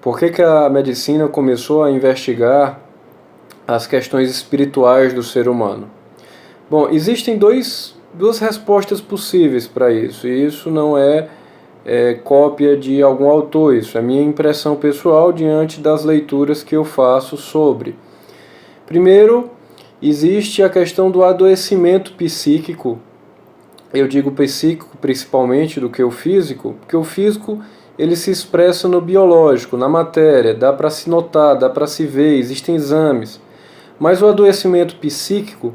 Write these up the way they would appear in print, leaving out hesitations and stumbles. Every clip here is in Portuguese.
Por que que a medicina começou a investigar as questões espirituais do ser humano? Bom, existem duas respostas possíveis para isso, e isso não é cópia de algum autor, isso é minha impressão pessoal diante das leituras que eu faço sobre. Primeiro, existe a questão do adoecimento psíquico. Eu digo psíquico principalmente do que o físico, porque o físico ele se expressa no biológico, na matéria, dá para se notar, dá para se ver, existem exames. Mas o adoecimento psíquico,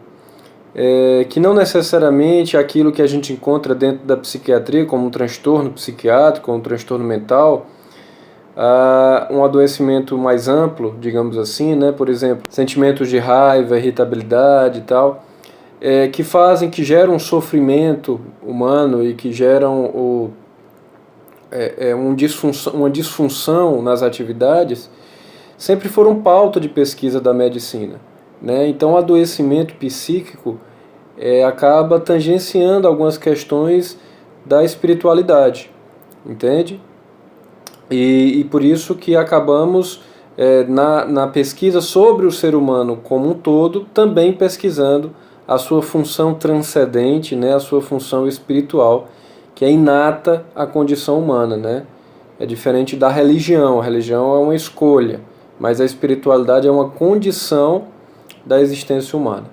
que não necessariamente é aquilo que a gente encontra dentro da psiquiatria, como um transtorno psiquiátrico, um transtorno mental, um adoecimento mais amplo, digamos assim, né? Por exemplo, sentimentos de raiva, irritabilidade e tal, que geram um sofrimento humano e que geram uma disfunção nas atividades, sempre foram pauta de pesquisa da medicina, né? Então o adoecimento psíquico acaba tangenciando algumas questões da espiritualidade, entende? E por isso que acabamos, na pesquisa sobre o ser humano como um todo, também pesquisando a sua função transcendente, né, a sua função espiritual, que é inata à condição humana, né? É diferente da religião. A religião é uma escolha, mas a espiritualidade é uma condição da existência humana.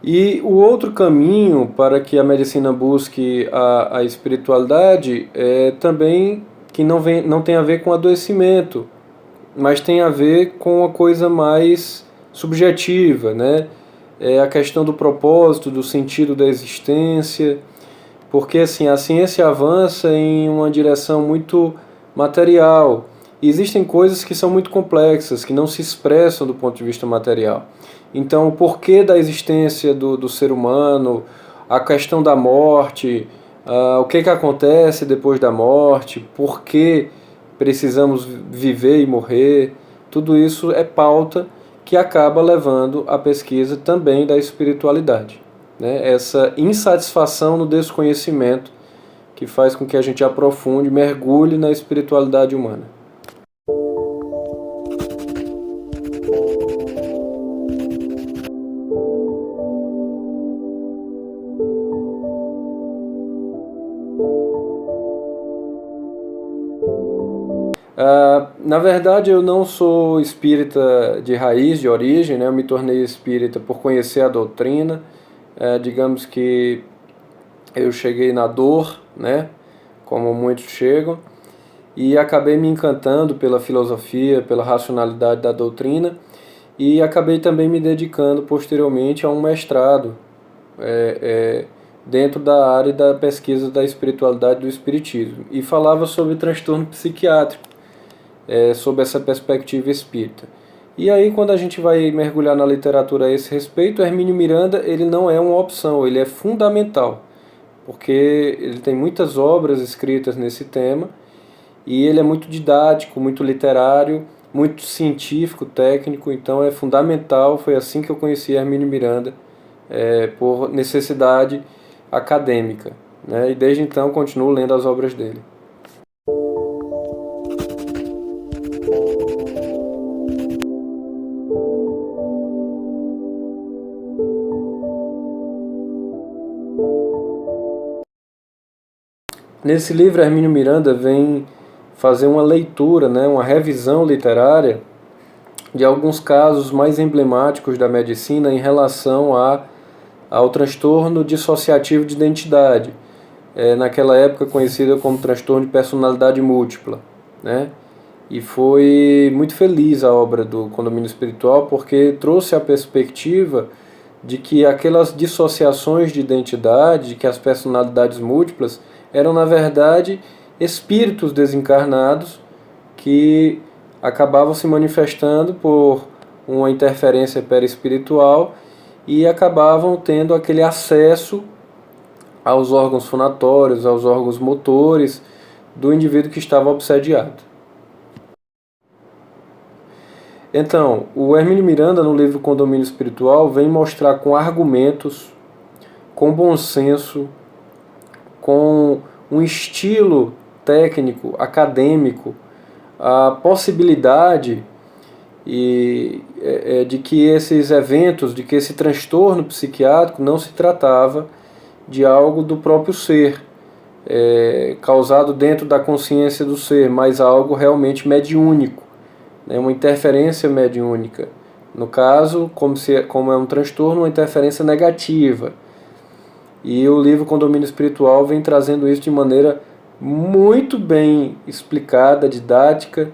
E o outro caminho para que a medicina busque a espiritualidade é também que não tem a ver com adoecimento, mas tem a ver com uma coisa mais subjetiva, né? É a questão do propósito, do sentido da existência, porque assim, a ciência avança em uma direção muito material. E existem coisas que são muito complexas, que não se expressam do ponto de vista material. Então, o porquê da existência do ser humano, a questão da morte, o que acontece depois da morte, por que precisamos viver e morrer, tudo isso é pauta que acaba levando à pesquisa também da espiritualidade, né? Essa insatisfação no desconhecimento que faz com que a gente aprofunde, mergulhe na espiritualidade humana. Na verdade, eu não sou espírita de raiz, de origem, né? Eu me tornei espírita por conhecer a doutrina. Digamos que eu cheguei na dor, né? Como muitos chegam, e acabei me encantando pela filosofia, pela racionalidade da doutrina, e acabei também me dedicando posteriormente a um mestrado dentro da área da pesquisa da espiritualidade do espiritismo, e falava sobre transtorno psiquiátrico, sob essa perspectiva espírita. E aí, quando a gente vai mergulhar na literatura a esse respeito, Hermínio Miranda ele não é uma opção, ele é fundamental, porque ele tem muitas obras escritas nesse tema, e ele é muito didático, muito literário, muito científico, técnico, então é fundamental. Foi assim que eu conheci Hermínio Miranda, por necessidade acadêmica, né? E desde então continuo lendo as obras dele. Nesse livro, Hermínio Miranda vem fazer uma leitura, né, uma revisão literária de alguns casos mais emblemáticos da medicina em relação ao transtorno dissociativo de identidade, naquela época conhecida como transtorno de personalidade múltipla, né? E foi muito feliz a obra do Condomínio Espiritual, porque trouxe a perspectiva de que aquelas dissociações de identidade, de que as personalidades múltiplas eram na verdade espíritos desencarnados que acabavam se manifestando por uma interferência perispiritual e acabavam tendo aquele acesso aos órgãos fonatórios, aos órgãos motores do indivíduo que estava obsediado. Então, o Hermínio Miranda, no livro Condomínio Espiritual, vem mostrar com argumentos, com bom senso, com um estilo técnico, acadêmico, a possibilidade de que esses eventos, de que esse transtorno psiquiátrico não se tratava de algo do próprio ser, causado dentro da consciência do ser, mas algo realmente mediúnico, né, uma interferência mediúnica. No caso, como é um transtorno, uma interferência negativa. E o livro Condomínio Espiritual vem trazendo isso de maneira muito bem explicada, didática,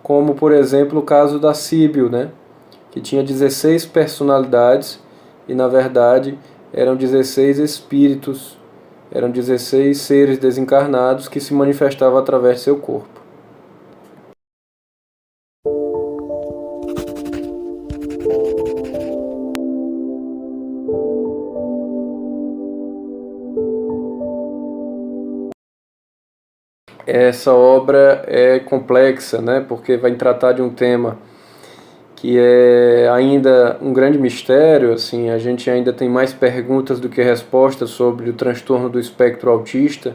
como, por exemplo, o caso da Síbio, né? Que tinha 16 personalidades e, na verdade, eram 16 espíritos, eram 16 seres desencarnados que se manifestavam através de seu corpo. Essa obra é complexa, né? Porque vai tratar de um tema que é ainda um grande mistério, assim, a gente ainda tem mais perguntas do que respostas sobre o transtorno do espectro autista,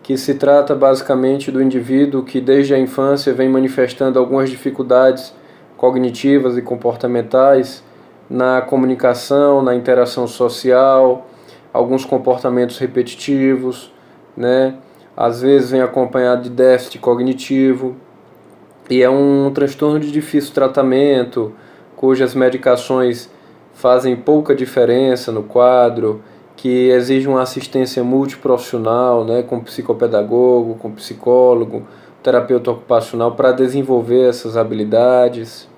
que se trata basicamente do indivíduo que desde a infância vem manifestando algumas dificuldades cognitivas e comportamentais na comunicação, na interação social, alguns comportamentos repetitivos, né? Às vezes vem acompanhado de déficit cognitivo, e é um transtorno de difícil tratamento, cujas medicações fazem pouca diferença no quadro, que exige uma assistência multiprofissional, né, com psicopedagogo, com psicólogo, terapeuta ocupacional, para desenvolver essas habilidades.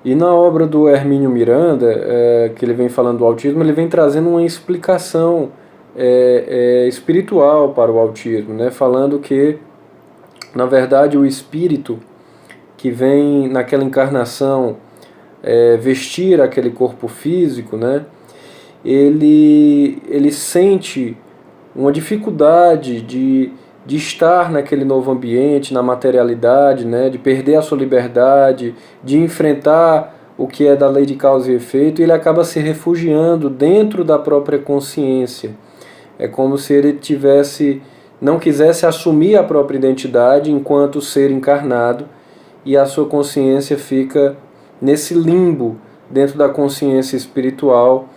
E na obra do Hermínio Miranda, que ele vem falando do autismo, ele vem trazendo uma explicação espiritual para o autismo, né, falando que na verdade, o espírito que vem naquela encarnação vestir aquele corpo físico, né, ele sente uma dificuldade de estar naquele novo ambiente, na materialidade, né, de perder a sua liberdade, de enfrentar o que é da lei de causa e efeito, e ele acaba se refugiando dentro da própria consciência. É como se ele não quisesse assumir a própria identidade enquanto ser encarnado, e a sua consciência fica nesse limbo dentro da consciência espiritual,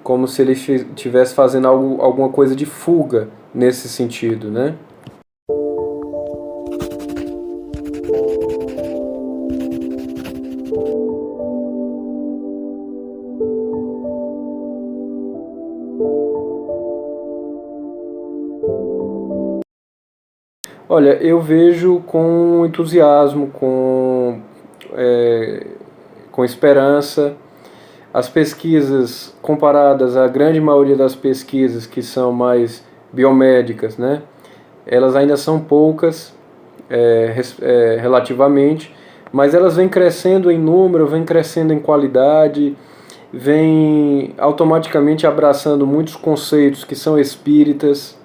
como se ele estivesse fazendo alguma coisa de fuga nesse sentido, né? Olha, eu vejo com entusiasmo, com esperança. As pesquisas comparadas à grande maioria das pesquisas que são mais biomédicas, né? Elas ainda são poucas relativamente, mas elas vêm crescendo em número, vêm crescendo em qualidade, vêm automaticamente abraçando muitos conceitos que são espíritas,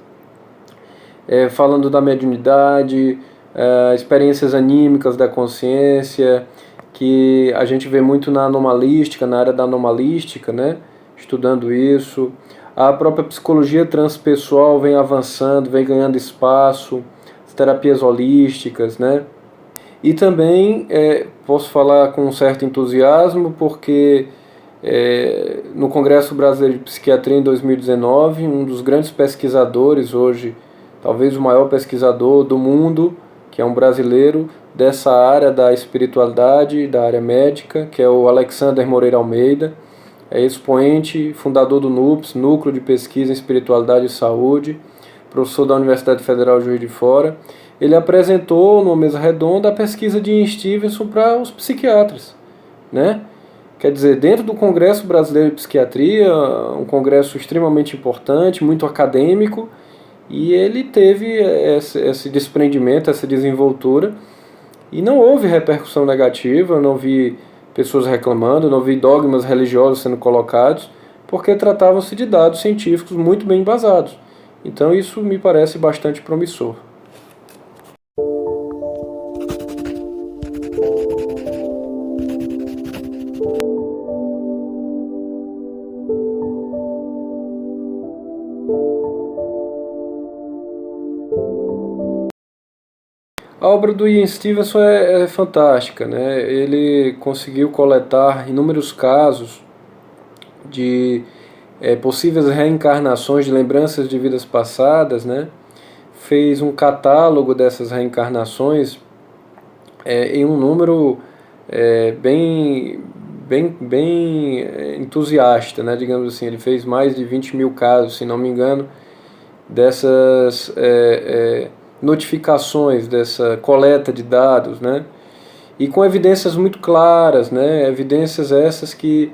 falando da mediunidade, experiências anímicas da consciência, que a gente vê muito na anomalística, na área da anomalística, né? Estudando isso. A própria psicologia transpessoal vem avançando, vem ganhando espaço, as terapias holísticas, né? E também posso falar com um certo entusiasmo, porque no Congresso Brasileiro de Psiquiatria em 2019, um dos grandes pesquisadores hoje, talvez o maior pesquisador do mundo, que é um brasileiro dessa área da espiritualidade, da área médica, que é o Alexander Moreira Almeida, é expoente, fundador do NUPS, Núcleo de Pesquisa em Espiritualidade e Saúde, professor da Universidade Federal de Juiz de Fora. Ele apresentou numa mesa redonda a pesquisa de Ian Stevenson para os psiquiatras, né? Quer dizer, dentro do Congresso Brasileiro de Psiquiatria, um congresso extremamente importante, muito acadêmico, e ele teve esse desprendimento, essa desenvoltura, e não houve repercussão negativa, eu não vi pessoas reclamando, eu não vi dogmas religiosos sendo colocados, porque tratavam-se de dados científicos muito bem embasados. Então isso me parece bastante promissor. A obra do Ian Stevenson é fantástica, né? Ele conseguiu coletar inúmeros casos de possíveis reencarnações de lembranças de vidas passadas, né? Fez um catálogo dessas reencarnações em um número bem entusiasta, né? Digamos assim, ele fez mais de 20 mil casos, se não me engano, dessas notificações, dessa coleta de dados, né? E com evidências muito claras, né? Evidências essas que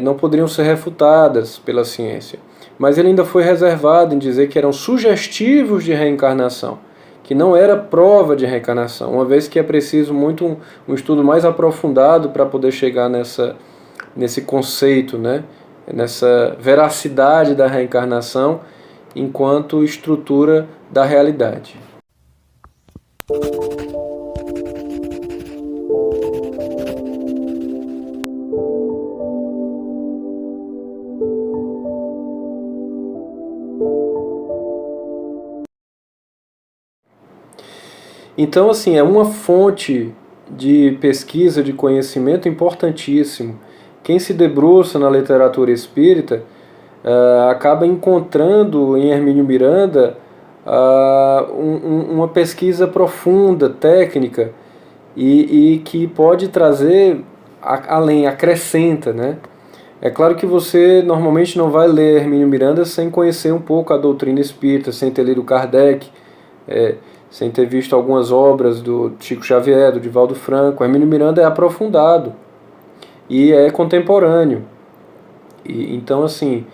não poderiam ser refutadas pela ciência. Mas ele ainda foi reservado em dizer que eram sugestivos de reencarnação, que não era prova de reencarnação, uma vez que é preciso muito um estudo mais aprofundado para poder chegar nesse conceito, né? Nessa veracidade da reencarnação enquanto estrutura da realidade. Então, assim, é uma fonte de pesquisa, de conhecimento importantíssimo. Quem se debruça na literatura espírita acaba encontrando em Hermínio Miranda uma pesquisa profunda, técnica, e que pode trazer além, acrescenta, né? É claro que você normalmente não vai ler Hermínio Miranda sem conhecer um pouco a doutrina espírita, sem ter lido Kardec, sem ter visto algumas obras do Chico Xavier, do Divaldo Franco. Hermínio Miranda é aprofundado e é contemporâneo. Então, assim,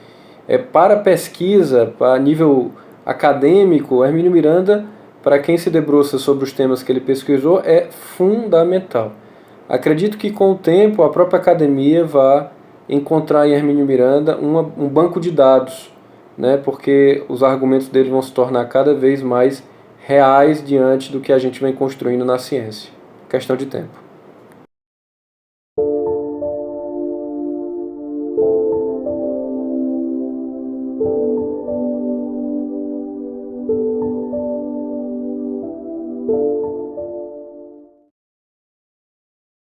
para pesquisa, para nível acadêmico, Hermínio Miranda, para quem se debruça sobre os temas que ele pesquisou, é fundamental. Acredito que com o tempo a própria academia vai encontrar em Hermínio Miranda um banco de dados, né, porque os argumentos dele vão se tornar cada vez mais reais diante do que a gente vem construindo na ciência. Questão de tempo.